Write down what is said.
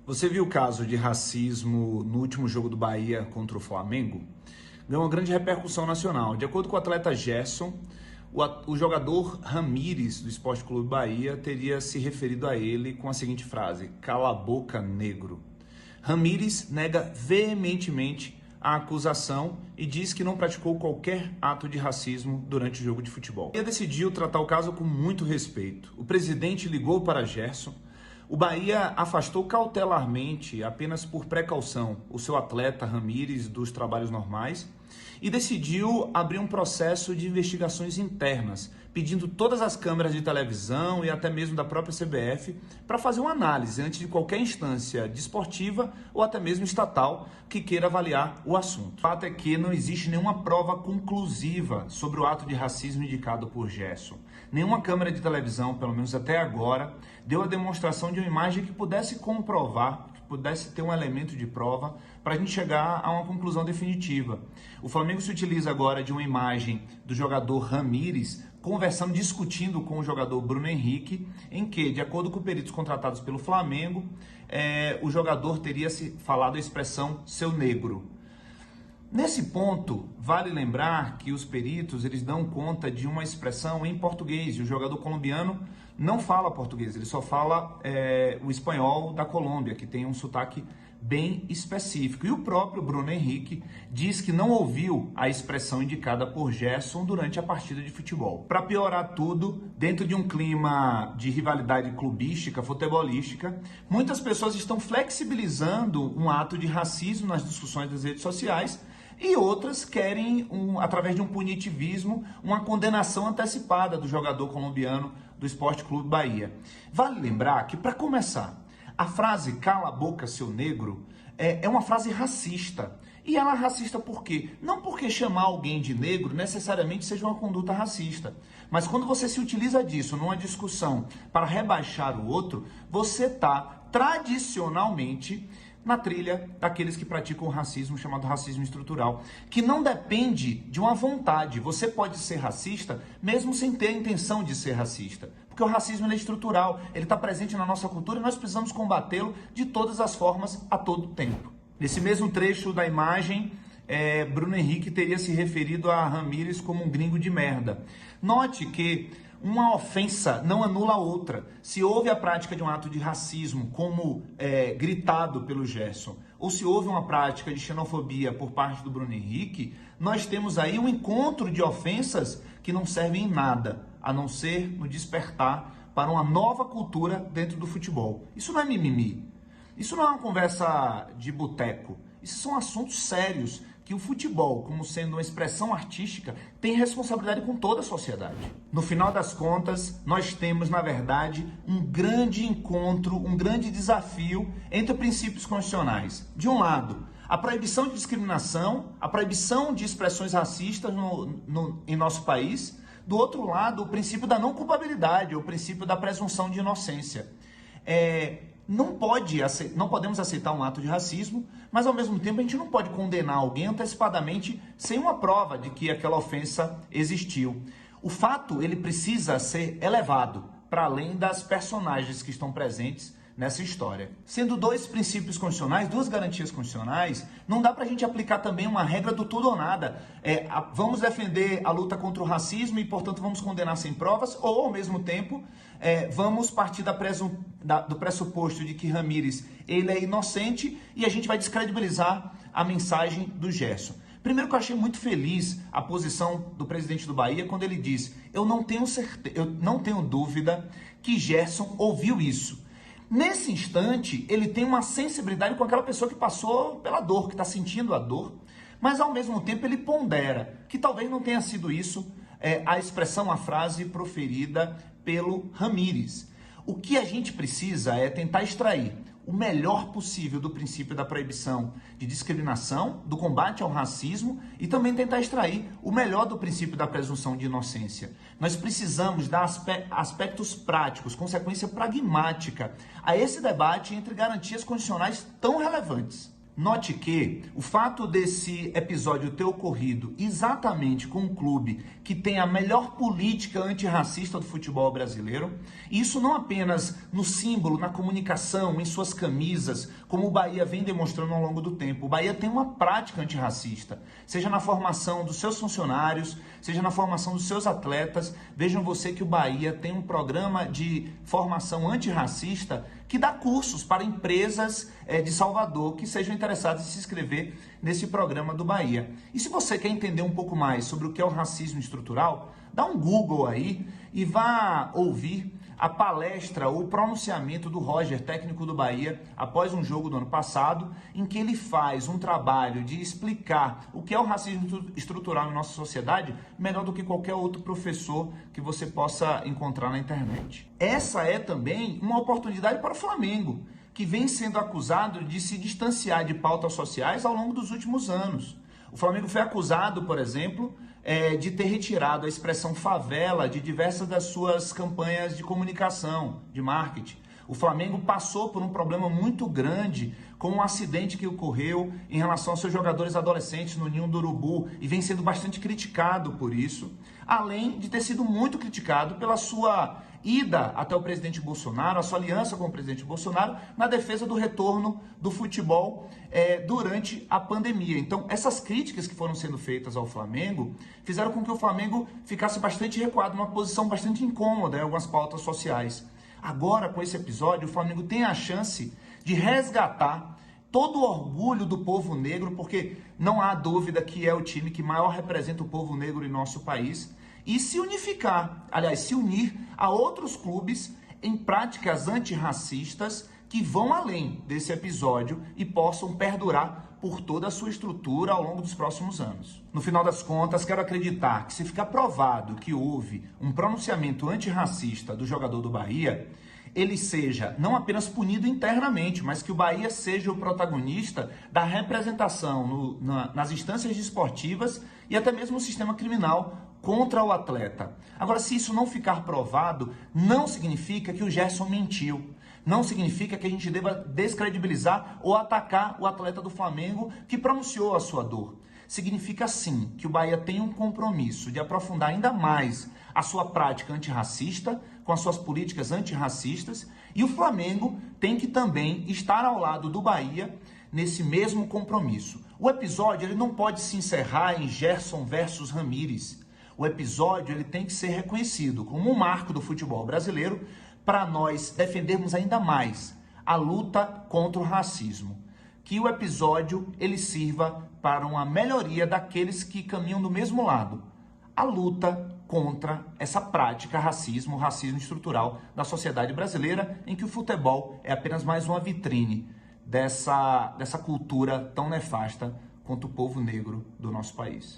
Você viu o caso de racismo no último jogo do Bahia contra o Flamengo? Ganhou uma grande repercussão nacional. De acordo com o atleta Gerson, o jogador Ramires, do Esporte Clube Bahia, teria se referido a ele com a seguinte frase: "Cala a boca, negro". Ramires nega veementemente a acusação e diz que não praticou qualquer ato de racismo durante o jogo de futebol. Ele decidiu tratar o caso com muito respeito. O presidente ligou para Gerson. O Bahia afastou cautelarmente, apenas por precaução, o seu atleta Ramires dos trabalhos normais e decidiu abrir um processo de investigações internas, pedindo todas as câmeras de televisão e até mesmo da própria CBF para fazer uma análise antes de qualquer instância desportiva ou até mesmo estatal que queira avaliar o assunto. O fato é que não existe nenhuma prova conclusiva sobre o ato de racismo indicado por Gerson. Nenhuma câmera de televisão, pelo menos até agora, deu a demonstração de uma imagem que pudesse comprovar, que pudesse ter um elemento de prova para a gente chegar a uma conclusão definitiva. O Flamengo se utiliza agora de uma imagem do jogador Ramires conversando, discutindo com o jogador Bruno Henrique, em que, de acordo com peritos contratados pelo Flamengo, o jogador teria se falado a expressão "seu negro". Nesse ponto, vale lembrar que os peritos eles dão conta de uma expressão em português, e o jogador colombiano não fala português, ele só fala o espanhol da Colômbia, que tem um sotaque bem específico. E o próprio Bruno Henrique diz que não ouviu a expressão indicada por Gerson durante a partida de futebol. Para piorar tudo, dentro de um clima de rivalidade clubística, futebolística, muitas pessoas estão flexibilizando um ato de racismo nas discussões das redes sociais, e outras querem, através de um punitivismo, uma condenação antecipada do jogador colombiano do Esporte Clube Bahia. Vale lembrar que, para começar, a frase "cala a boca, seu negro" é uma frase racista. E ela é racista por quê? Não porque chamar alguém de negro necessariamente seja uma conduta racista, mas quando você se utiliza disso numa discussão para rebaixar o outro, você está tradicionalmente na trilha daqueles que praticam o racismo, chamado racismo estrutural, que não depende de uma vontade. Você pode ser racista mesmo sem ter a intenção de ser racista, porque o racismo ele é estrutural, ele está presente na nossa cultura e nós precisamos combatê-lo de todas as formas, a todo tempo. Nesse mesmo trecho da imagem, Bruno Henrique teria se referido a Ramires como um gringo de merda. Note que uma ofensa não anula a outra. Se houve a prática de um ato de racismo, como gritado pelo Gerson, ou se houve uma prática de xenofobia por parte do Bruno Henrique, nós temos aí um encontro de ofensas que não servem em nada, a não ser no despertar para uma nova cultura dentro do futebol. Isso não é mimimi. Isso não é uma conversa de boteco. Isso são assuntos sérios que o futebol, como sendo uma expressão artística, tem responsabilidade com toda a sociedade. No final das contas, nós temos, na verdade, um grande encontro, um grande desafio entre princípios constitucionais. De um lado, a proibição de discriminação, a proibição de expressões racistas em nosso país. Do outro lado, o princípio da não culpabilidade, o princípio da presunção de inocência. Não podemos aceitar um ato de racismo, mas ao mesmo tempo a gente não pode condenar alguém antecipadamente sem uma prova de que aquela ofensa existiu. O fato ele precisa ser elevado para além das personagens que estão presentes nessa história. Sendo dois princípios constitucionais, duas garantias constitucionais, não dá para a gente aplicar também uma regra do tudo ou nada. Vamos defender a luta contra o racismo e, portanto, vamos condenar sem provas, ou, ao mesmo tempo, vamos partir do pressuposto de que Ramires ele é inocente e a gente vai descredibilizar a mensagem do Gerson. Primeiro que eu achei muito feliz a posição do presidente do Bahia quando ele disse: eu não tenho dúvida que Gerson ouviu isso. Nesse instante, ele tem uma sensibilidade com aquela pessoa que passou pela dor, que está sentindo a dor, mas ao mesmo tempo ele pondera que talvez não tenha sido isso a expressão, a frase proferida pelo Ramires. O que a gente precisa é tentar extrair o melhor possível do princípio da proibição de discriminação, do combate ao racismo e também tentar extrair o melhor do princípio da presunção de inocência. Nós precisamos dar aspectos práticos, consequência pragmática a esse debate entre garantias constitucionais tão relevantes. Note que o fato desse episódio ter ocorrido exatamente com um clube que tem a melhor política antirracista do futebol brasileiro, e isso não apenas no símbolo, na comunicação, em suas camisas, como o Bahia vem demonstrando ao longo do tempo. O Bahia tem uma prática antirracista, seja na formação dos seus funcionários, seja na formação dos seus atletas. Vejam você que o Bahia tem um programa de formação antirracista que dá cursos para empresas de Salvador que sejam interessadas em se inscrever nesse programa do Bahia. E se você quer entender um pouco mais sobre o que é o racismo estrutural, dá um Google aí e vá ouvir a palestra ou o pronunciamento do Roger, técnico do Bahia, após um jogo do ano passado, em que ele faz um trabalho de explicar o que é o racismo estrutural na nossa sociedade melhor do que qualquer outro professor que você possa encontrar na internet. Essa é também uma oportunidade para o Flamengo, que vem sendo acusado de se distanciar de pautas sociais ao longo dos últimos anos. O Flamengo foi acusado, por exemplo, de ter retirado a expressão favela de diversas das suas campanhas de comunicação, de marketing. O Flamengo passou por um problema muito grande com um acidente que ocorreu em relação aos seus jogadores adolescentes no Ninho do Urubu e vem sendo bastante criticado por isso, além de ter sido muito criticado pela sua ida até o presidente Bolsonaro, a sua aliança com o presidente Bolsonaro na defesa do retorno do futebol durante a pandemia. Então, essas críticas que foram sendo feitas ao Flamengo fizeram com que o Flamengo ficasse bastante recuado, numa posição bastante incômoda em algumas pautas sociais. Agora, com esse episódio, o Flamengo tem a chance de resgatar todo o orgulho do povo negro, porque não há dúvida que é o time que maior representa o povo negro em nosso país, e se unificar, aliás, se unir a outros clubes em práticas antirracistas que vão além desse episódio e possam perdurar por toda a sua estrutura ao longo dos próximos anos. No final das contas, quero acreditar que se ficar provado que houve um pronunciamento antirracista do jogador do Bahia, ele seja não apenas punido internamente, mas que o Bahia seja o protagonista da representação nas instâncias desportivas e até mesmo no sistema criminal contra o atleta. Agora, se isso não ficar provado, não significa que o Gerson mentiu. Não significa que a gente deva descredibilizar ou atacar o atleta do Flamengo que pronunciou a sua dor. Significa sim que o Bahia tem um compromisso de aprofundar ainda mais a sua prática antirracista, com as suas políticas antirracistas, e o Flamengo tem que também estar ao lado do Bahia nesse mesmo compromisso. O episódio ele não pode se encerrar em Gerson versus Ramírez. O episódio ele tem que ser reconhecido como um marco do futebol brasileiro para nós defendermos ainda mais a luta contra o racismo. Que o episódio ele sirva para uma melhoria daqueles que caminham do mesmo lado. A luta contra essa prática racismo estrutural da sociedade brasileira, em que o futebol é apenas mais uma vitrine dessa cultura tão nefasta quanto o povo negro do nosso país.